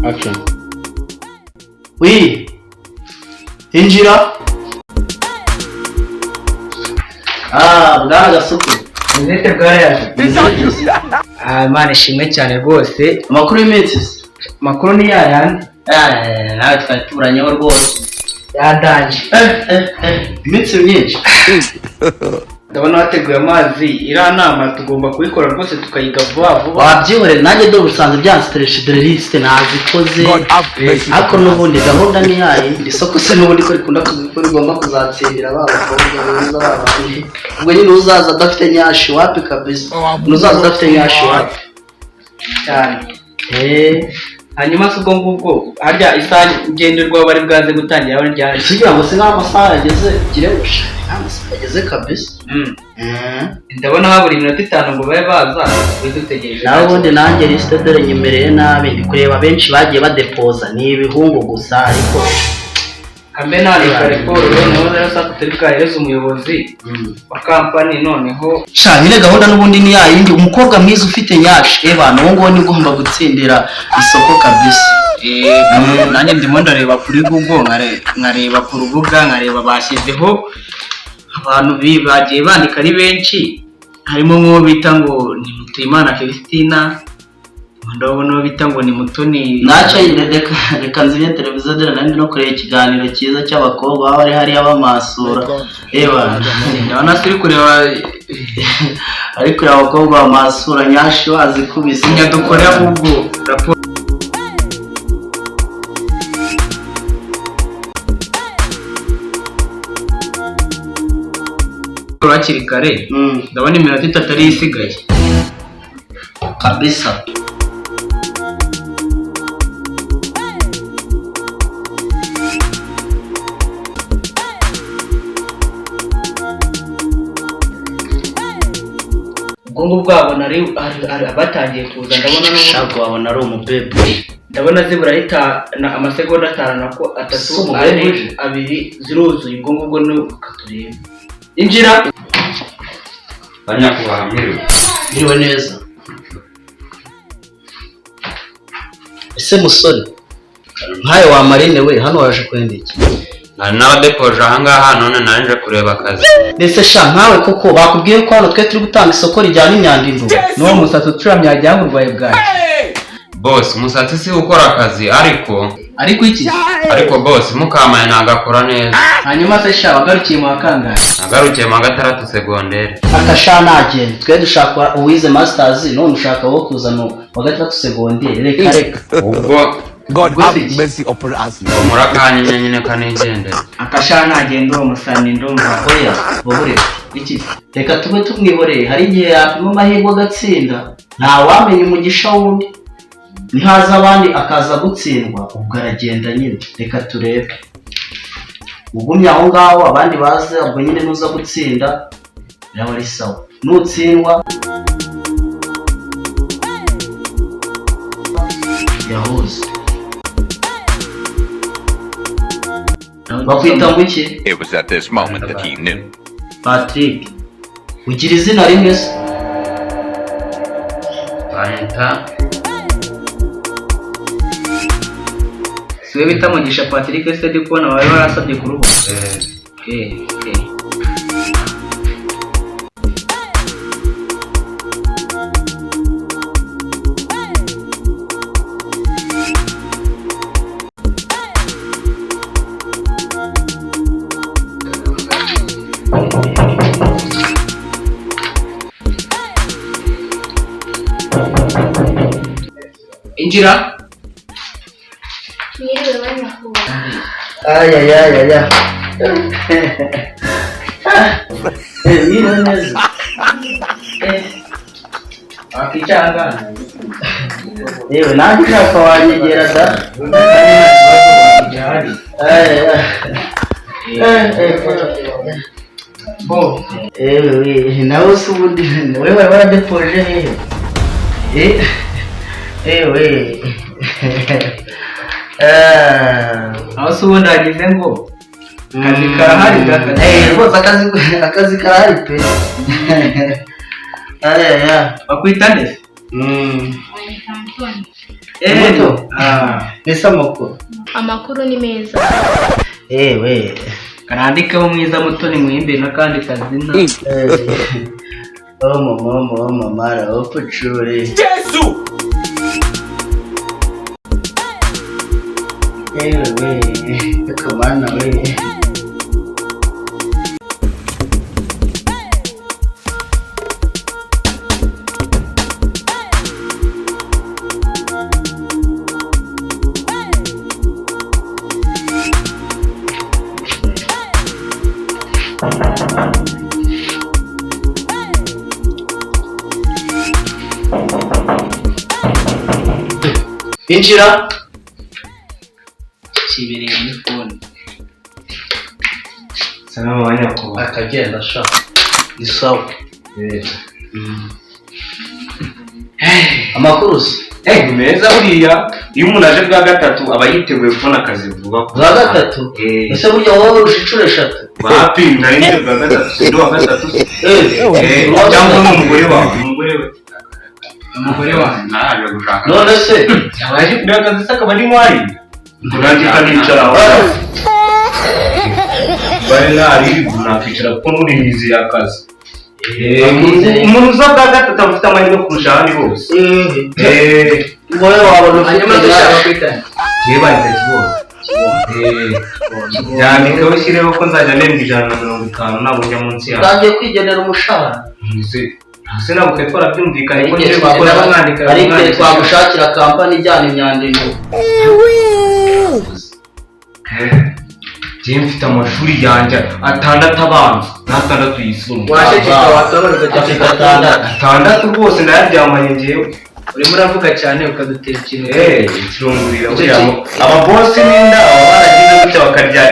Okay. Oui. Injira. Bwana gasuku. Nzete bwaya. Mane shimwe cyane rwose. Amakuru y'iminsi. Makuru ni yayandi. Nawe twaturanyeho rwose. Yadanje. Iminsi myinshi. Ndabona wateguye amazi iranama tugomba kubikora rwose tukayiga vuba vuba. Wabyihorera nanjye do usanze byanstreshe de liste nazikoze. Ariko nubundi gahunda ni yayi isoko se nubundi ko rikunda kuzikora igomba kuzatsindira abakobwa beza babandi. Ubwo nyine uzaza adafite nyashi wapi kabisa. Uzaza adafite nyashi wapi. Cyane. Hanyuma se ubwo ngubwo harya isaha ngenderwa bari bwaze gutangira bari ryari kigira ngo se n'amasaha yageze girebusha amasaha yageze kabisa. Ndabona haburi iminota 5 ngo babe baza bidutegereje. Naho ubundi nanjye liste dore nyemereye nabi ndikureba benshi bagiye badepoza ni ibihungu gusa ariko kambe nari report noneho rero sakuterika yesu umuyobozi wa company noneho cyane gahunda nubundi ni yayindi umukobwa mwiza ufite nyashi no ngo ni ugomba gutsindira isoko kabisa. Nanjye ndimo ndareba kuri Google nkareba ku rubuga nkareba bashyizeho abantu bagiye bandika ari benshi harimo nko bita ngo ni Mutuyimana Christina ndabona bita ngo ni Mutoni naca reka nzire televiziyo dore nandi no kureba ikiganiro cyiza cy'abakobwa baba ari hari abamasura ndabona turi kureba ariko abakobwa bamasura nyashi wazikubise nyadukorera ahubwo raporo hakiri kare ndabona iminota 3 ari isigaye kabisa. ubwo bwabona ari batangiye kuza ndabona no shako babona ari umubebe ndabona zibura hita amasegonda 5 nako 3 abiri ziruzuye ubwo ngubwo no katureba injira banyakubaha mwiriwe neza. Ese musore nkaye wa Marine we hano waje kwenda iki? n'abadepoje ahangaha none nanje kureba akazi. Ese sha nkawe koko bakubwiye ko hano twe turi gutanga isoko rijyana inyandindu no musatsi ucuramya ajya ngurwaye bwaje. Boss umusatsi si ukora akazi ariko iki ariko boss mukamaye nagakora neza. Hanyuma se sha wagarukiye mu akangara nagarukiye mu 6 segondere akasha nagende twe dushaka uwize masters none ushaka wo kuzana wa 3 segondere reka ubwo God have mercy upon us. murakanye nyine kanigende akasha nagende umusani ndumva oya bobure iki reka tube tumwiboreye hari igihe yapima amahirwe agatsinda nta wamenye umugisha wundi ntaza abandi akaza gutsindwa ubwo aragenda nyine reka turebe ugumye aho ngaho abandi baze ubwo nyine nuza gutsinda biraba ari sawa nutsindwa yahuze bakwita ngo iki. It was at this moment that he knew. Patrick ugira izina rimwe se banyita siwe bita Mugisha Patrick se ndi kubona bari barasabye ku rubuga. Injira aya mira neza akichanga yewe nanjye nako wanyegera da bo nawe se ubundi wewe waradepoje hehe aho se ubundi hagize ngo akazi karahari rwose akazi karahari pe. bakwita ndetse Muto Nese amakuru? Amakuru ni meza. Ewe karandikeho mwiza Mutoni Muhimbe n'akandi kazina. Oh mama rapuchure. Yesu! Ewe kamana we. Injira Kibereye muri phone. Salamu alaikum. akagenda sha ni sawa. Amakuru se Ni meza buriya iyo umuntu aje bwa gatatu aba yiteguye kubona akazi vuba. bwa gatatu ese burya wowe ushicure 3 Bapi nari bwa gatatu ndo wa gatatu. Cyangwa n'umugore wawe umugore wawe ntaje gushaka. none se Abaje bwa gatatu saka bari mwari. Turangi kanicara aho. Bari nari nakicara kuko nuri nizi yakazi. Umuntu uza bwa gatatu afite amahirwe kurusha abandi bose. wowe wabona Hanyuma dushaka kwitana. Yeba ndakiboza. Yandika wishyireho ko nzajya nembwa 150 nabujya munsi yawe. utangiye kwigenera umushahara. Ese nabwo twarabyumvikanye ko nyine bakora bamwandika ariko twagushakira kampani ijyana imyandiko. Jye mfite amashuri yanjye 6 abanza n'6 yisumbuye. Washekeka watoboreza cyane atandatu rwose ndayaryamanye ngewe. urimo uravuga cyane ukadutera ikintu. Ikirungurira burya ababosi n'inda baba baragize gutya bakarya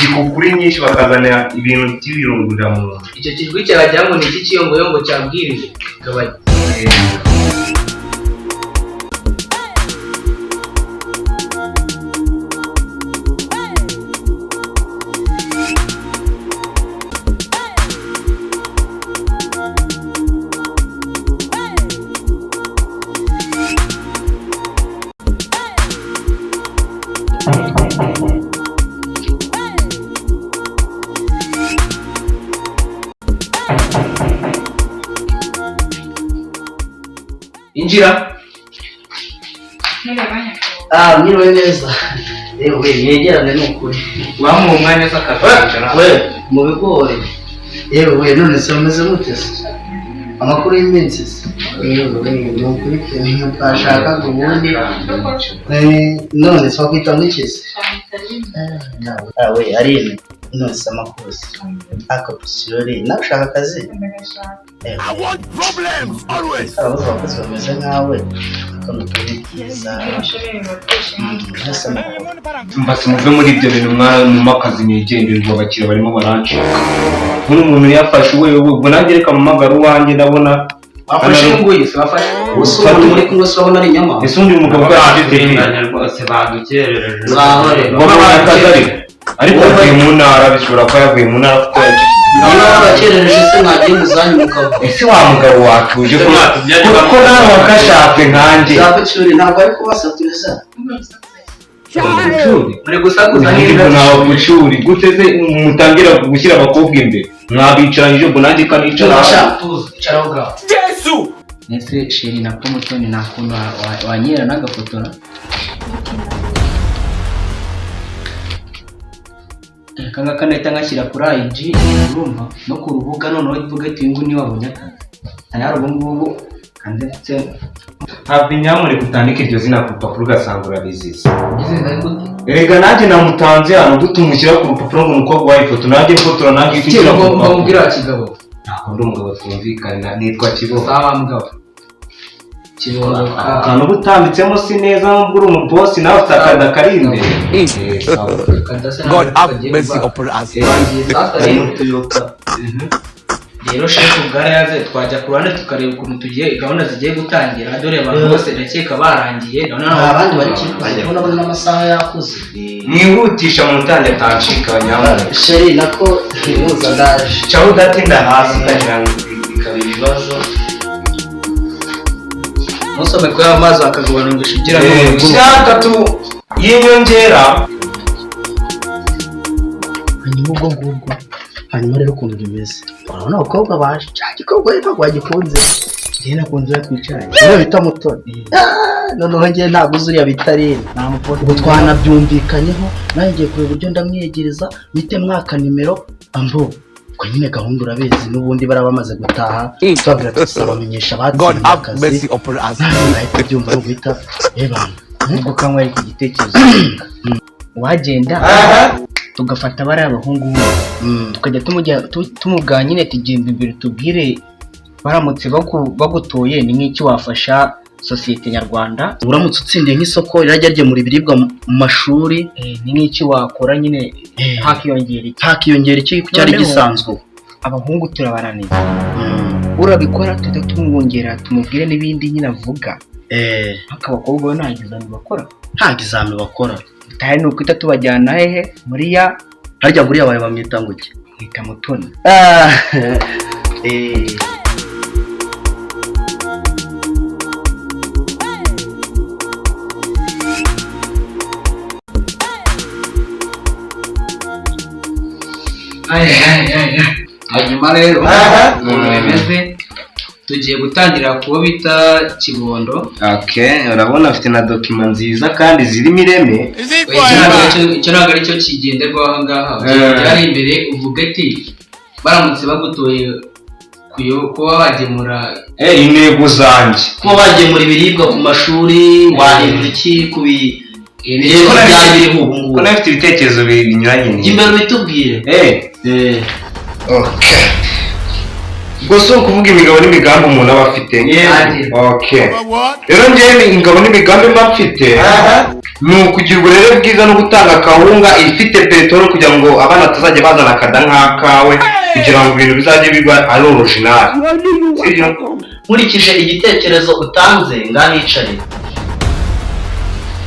gikukuri nyinshi bakazana ibintu by'ibirungurira mu nzu. Icyo kijwi cyaragira ngo ni iki kiyongoyongo cyabwirije gabanya. Injira. Nyiriwe neza. Ewe yegerane n'ukuri. Wamuha umwanya s'akazicara. We mu bigori. Ewe none se umeze mute se? Amakuru y'iminsi se? Ewe ni ukuri kintu twashakaga ubundi. None se wakwita mwiki se? We arine. None se amakuru se? Akapusirori nawe ushaka akazi? I want problems always. Abakozi bakozi bameze nkawe kano turi byiza. Mbase muve muri ibyo bintu mu makazi nigenderwa abakiriya barimo barancika. Umuntu yafashe ubwo nanjye reka mumagara uwanjye ndabona afashe nguye se afashe usura muri kumwe urabona ari nyama. Ese undi mugabo bw'abindanya rwose badukerereje. ariko avuye mu ntara bishobora kuba yavuye mu ntara kuko niba wabakerereje se mwagiye muzanye mukava. ese wa mugabo watuje kuko nawe wakashake nkanjye zabacuri ntabwo ari kubasaturiza. muri gusakuza n'ibintu nawe kucuri guteze mutangira gushyira abakobwa imbere mwabicaranyije ubwo nanjye kanicara icara ubwawe. Yesu! nese sheri na Mutoni nakuntu wanyera n'agafotora. Kanga kanahita ngashyira kuri IG urumva no ku rubuga noneho ivuga ati ngo ni wabonye akazi ayari ubu ngubu kandi ndetse ntabwo inyamure gutandika iryo zina ku rupapuro ugasanga urabiziza. gute erega nanjye namutanze hano dutumushyira ku rupapuro ngo umukobwa wawe ifoto nanjye ifotora nanjye ifite ngo mbwira kigabo ntabwo ndi umugabo twumvikana nitwa Kibogo. sawa mugabo Kibogo akantu butambitsemo si neza nubwo uri umubosi nawe ufite akada kari imbere. God have mercy upon us. rero shefu bwarayaze twajya ku ruhande tukareba ukuntu tugiye gahunda zigiye gutangira dore abantu bose ndakeka barangiye abandi bari kubona bari n'amasaha yakuze. mwihutisha mu ntange atancika nyamara sheri nako ntimuza ndaje cyaho udatinda hasi ukagira ngo bikaba ibibazo. musome ko amazi akagubanungisha ugira shaka tu y'inyongera. hanyuma ubwo ngubwo hanyuma rero ukuntu bimeze urabona abakobwa baje cya gikobwa rero ntabwo wagikunze njyewe nakunze twicaranye niyo bita mutoni noneho njyewe ntabwo uzi uriya bita rero ubu twanabyumvikanyeho nanjye ngiye kureba uburyo ndamwegereza mpite mwaka nimero ambo ko nyine gahunda urabizi n'ubundi bari bamaze gutaha tubabwira tuzabamenyesha batsinze akazi nahita byumva no guhita ebana ubwo kanwa iki gitekerezo wagenda tugafata bari abahungu tukajya tumubwira nyine tugenda imbere tubwire baramutse bagutoye ni nk'iki wafasha sosiyete nyarwanda uramutse utsindiye nk'isoko rirajya ryemura ibiribwa mu mashuri ni nk'iki wakora nyine hakiyongera iki cyari gisanzwe abahungu turabananiza urabikora tujya tumwongera tumubwire n'ibindi nyine avuga abakobwa bo nta gizami bakora tahe ni ukwita tubajyana hehe muri ya harya buriya bawe bamwita ngo iki mwita mutoni hanyuma rero ukuntu bimeze tugiye gutangira kubo bita kibondo. Urabona afite na dokima nziza kandi zirimo ireme. Icyo ntabwo aricyo kigenderwaho aha ngaha byari imbere uvuga ati baramutse bagutoye kuba bagemura intego zanjye kuba bagemura ibiribwa ku mashuri wahindura iki ku biribwa byari ubu ngubu ko nafite ibitekerezo binyuranye imbere bitubwire ubwo si ukuvuga imigabo n'imigambi umuntu aba afite. Rero njyewe ingabo n'imigambi mba mfite ni ukugira uburere bwiza no gutanga kawunga ifite peteroli kugira ngo abana batazajya bazana akada nk'akawe kugira ngo ibintu bizajye biba ari original. nkurikije igitekerezo utanze ngahicare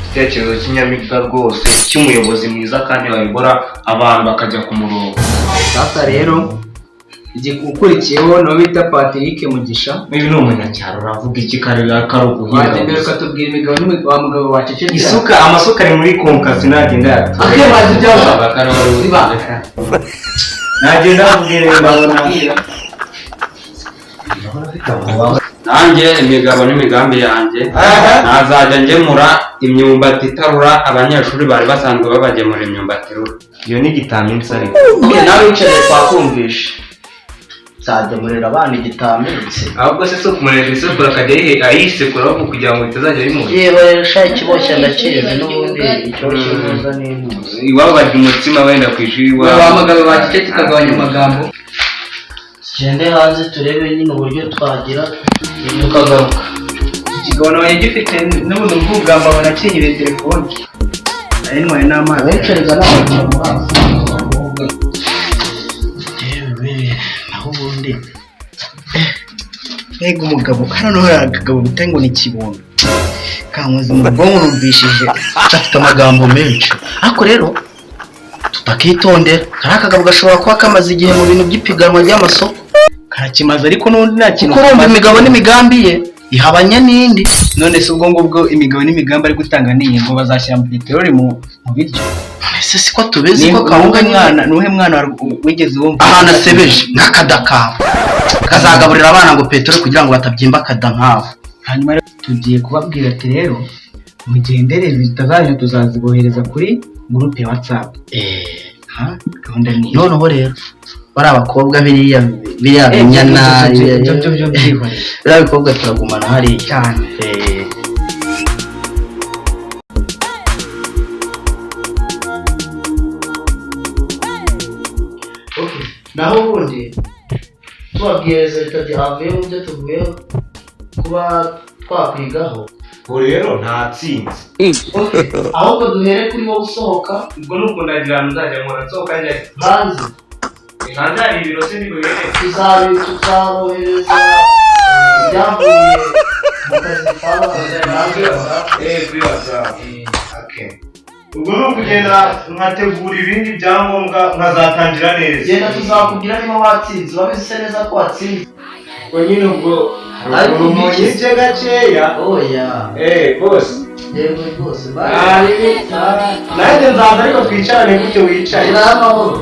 igitekerezo cy'inyamibwa rwose cy'umuyobozi mwiza kandi wayobora abantu bakajya ku murongo. sasa rero ukurikiyeho no bita Patrick Mugisha uyu ni umunyacyaro uravuga iki karega karuguhinga mbere ukatubwira imigabo n'imigabo mugabo wacecetse amasuka ari muri konkasi nagenda yatuye bazi byaba bakarori nagenda abwire ndabona nanjye imigabo n'imigambi yanjye nazajya ngemura imyumbati itarura abanyeshuri bari basanzwe babagemura imyumbati irura. iyo ni igitaminsi ariko nawe wicaye twakumvisha nzagemurira abana igitaminsi ahubwo se kumureka isekuru akajya ayisekuraho kugira ngo bitazajya bimuha yewe sha ikiboshya ndakizi n'ubundi icyoroshye neza n'intuzi iwabo barya umutsima wenda ku ishuri iwabo abagabo bagicece tukagabanya amagambo tugende hanze turebe nyine uburyo twagira tukagaruka ikigabo nawe gifite n'ubundi bw'ubwamba banakinyire telefone ari ntwaye n'amazi abencereza n'abantu naho ubundi mbega umugabo hano hari akagabo bita ngo ni kibondo kankoze mu bwonko numvishije gafite amagambo menshi ariko rero tutakitondera kariya kagabo gashobora kuba kamaze igihe mu bintu by'ipiganwa ry'amasoko karakimaze ariko n'undi nta kintu kuko urumva imigabo n'imigambi ye ihabanye n'indi. none se ubwo ngubwo imigabo n'imigambi ari gutanga n'iyi ngo bazashyira mu peteroli mu biryo ese siko tubizi ko kawunga mwana nuhe mwana wigeze wumva ahantu asebeje nk'akada kawe kazagaburira abana ngo peteroli kugira ngo batabyimba akada nk'aho. hanyuma rero tugiye kubabwira ati rero mugendere bitazajya tuzazibohereza kuri gurupe ya WhatsApp. Gahunda ni noneho rero bari abakobwa biriya binyana biriya bikobwa turagumana hariya cyane. naho ubundi tubabwiye leta byavuye mu byo tuvuyeho kuba twakwigaho ubu rero ntatsinze ahubwo duhere kuri wo gusohoka ubwo ni ukundagira ahantu nzajya nkora nsohoka njya hanze hanze hari ibiro se ntibibereye tuzabohereza ibyavuye mu kazi twabakoze hanze kuri WhatsApp. ubwo ni ukugenda nkategura ibindi byangombwa nkazatangira neza. genda tuzakubwira niba watsinze urabizi neza ko watsinze ubwo nyine ubwo ariko umunyice gakeya oya bose yego rwose nanjye nzaza ariko twicarane gutyo wicaye n'amahoro.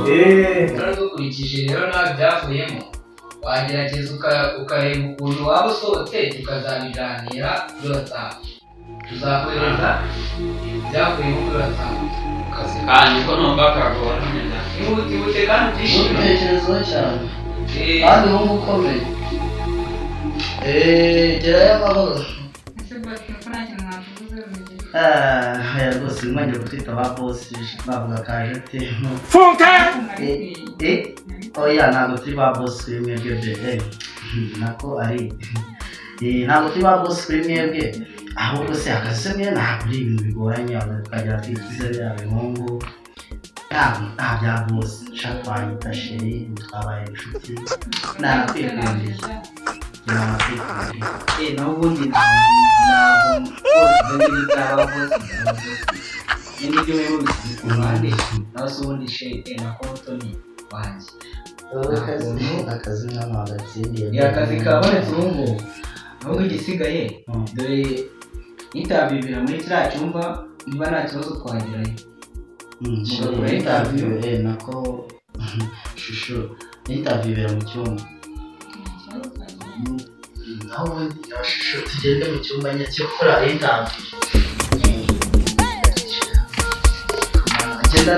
dukurikije rero nawe byavuyemo wagerageza ukareba ukuntu waba usohotse tukazabiganira kuri WhatsApp tuzakohereza ibyavuyemo kuri WhatsApp akazi kanyu ko numva kagora neza ihute kandi utishimye Ubitekerezaho cyane kandi wumva ukomeye. Gerayo amahoro. Rwose mwongera gutwita ba bosi bavuga kaje temu. Oya ntabwo turi ba bosi kuri mwebwe bebe nako ari ntabwo turi ba bosi kuri mwebwe ahubwo se akazi mwe ntabwo ari ibintu bigoranye tukagera twikize bya bihungu nta bya bosi nshaka twanyita sheri twabaye inshuti nakwikundiye naho ubundi ntabwo bose bitaba bosi n'ibyo rero bisize ku ruhande naho se ubundi sheri nako mutoni wanjye akazi n'amagazine akazi kabonetse ubu ngubu ahubwo igisigaye dore nitabibira muri kiriya cyumba niba nta kibazo twagerayo nako shusho nitabibira mu cyumba naho ubundi shusho tugende mu cyumba nyacyo gukora interview agenda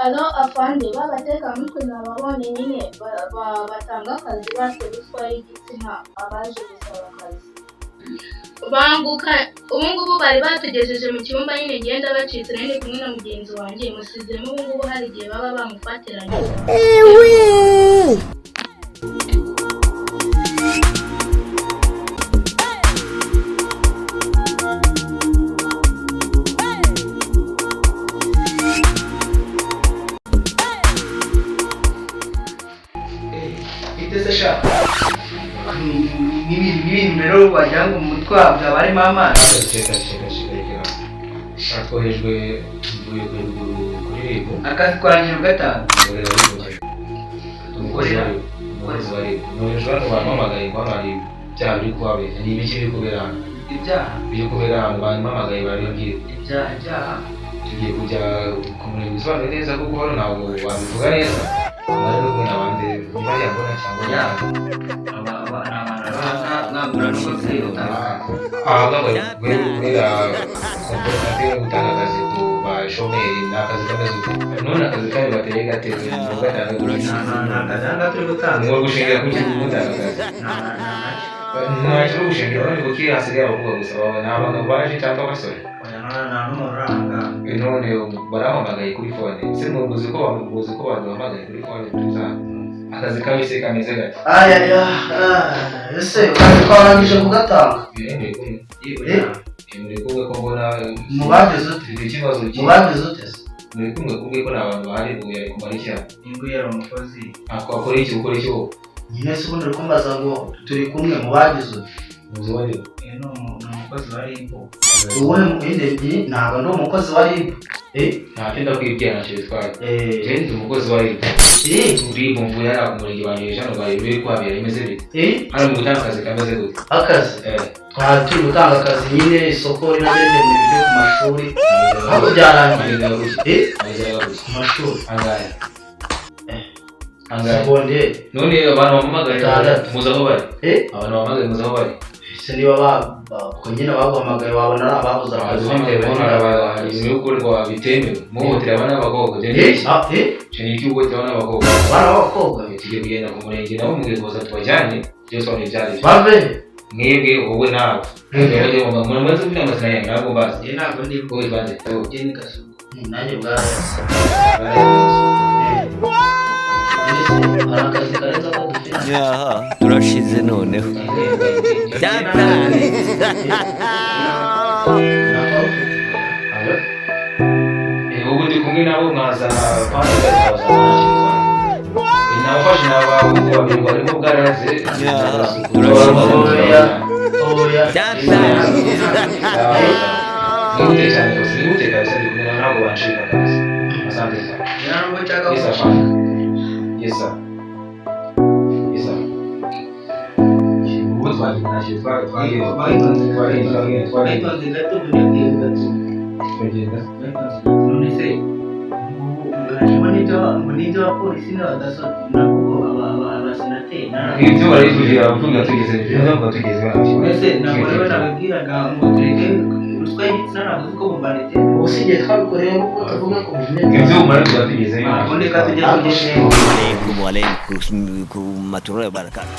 ari afande b'abatekamutwe nababonye nyine batanga akazi base ruswa y'igitsina abaje gusaba akazi banguka ubu ngubu bari batugejeje mu cyumba nyine genda bacitse nari kumwe na mugenzi wanjye musizemo ubu ngubu hari igihe baba bamufatiranye n'ibintu rero wagira ngo mu mutwe wabyo barimo amazi twohejwe kuri RIB akazi twarangira gatanu umukozi wa RIB nohejwe hano bampamagaye ngo hano hari ibyaha biri kuhabera ni ibiki biri kubera hano biri kubera hano bampamagaye barabibwira ibyaha tugiye kujya kumureba ibisobanuro neza kuko hano ntabwo wabivuga neza bari kumwe n'abandi bari yabona cyangwa kubera komporomate yo gutanga akazi ku bashomeri ni akazi kameze uko none akazi kari bateye gateze mu gatanga ngo gushingira ku kintu gutanga akazi ntacyo gushingira none kuko iyo hasigaye abakobwa gusa babona abagabo baje cyangwa abasore none barahamagaye kuri fone se muzi ko baduhamagaye kuri fone tuzana akazi kabise kameze gake ese twarangije kugatanga muri kumwe ko mbona mubagize ute ikibazo muri kumwe kubwe ko n'abantu bahari ubu yari kumara icyaha ingo yari umukozi akora iki ukora iki wowe nyine se ubundi kumbaza ngo turi kumwe mubagize ute muzi wari ni umukozi wa RIB wowe indebyi ntabwo ndi umukozi wa RIB ntacyo ndakwibwira ntacyo bitwaye jewe ndi umukozi wa RIB RIB mvuye hariya ku murenge wanjye hano bari biri kuhabera imeze bite hano mu gutanga akazi kameze gute akazi twari turi gutanga akazi nyine isoko rinageze mu biryo ku mashuri aho byarangiye ku mashuri angahe seconde none abantu bampamagaye muzi aho bari abantu bampamagaye muzi aho bari se niba ko nyine baguhamagaye wabona ari ababuze akazi hari ibikorwa bitemewe muhotera abana b'abakobwa ni iki uhohotera abana b'abakobwa abana b'abakobwa tugiye kugenda ku murenge nabo mubwiye kuza tubajyane byose wabona ibyaribyo bave mwebwe wowe nawe muramaze kuvuga amazina yanyu ntabwo mbazi ntabwo ndi wowe bande ni gasuku nanjye bwarayase hari akazi karenze ko dufite turashize noneho muri kumwe nabo mwazana kandi bakazana nabafashe n'abahungu babiri barimo bwaraze nihute cyane rwose nihute kabisa ndi kumwe nawe ntabwo bancika kabisa asante cyane yesa fana yesa yesa ubu twagiye twagiye gato tugenda none se munijya wa polisi n'abadaso nabo abasenateri ibyo barivugira abavuga tugeze ntabwo tugeze mwese ntabwo rero nababwiraga ngo tureke ruswa y'igitsina ntabwo uko mubanete usibye twabikoreye nk'uko tuvuga ko ibyo umara tugatugeze ntabwo ndeka tujya tugeze Assalamualaikum warahmatullahi wabarakatuh.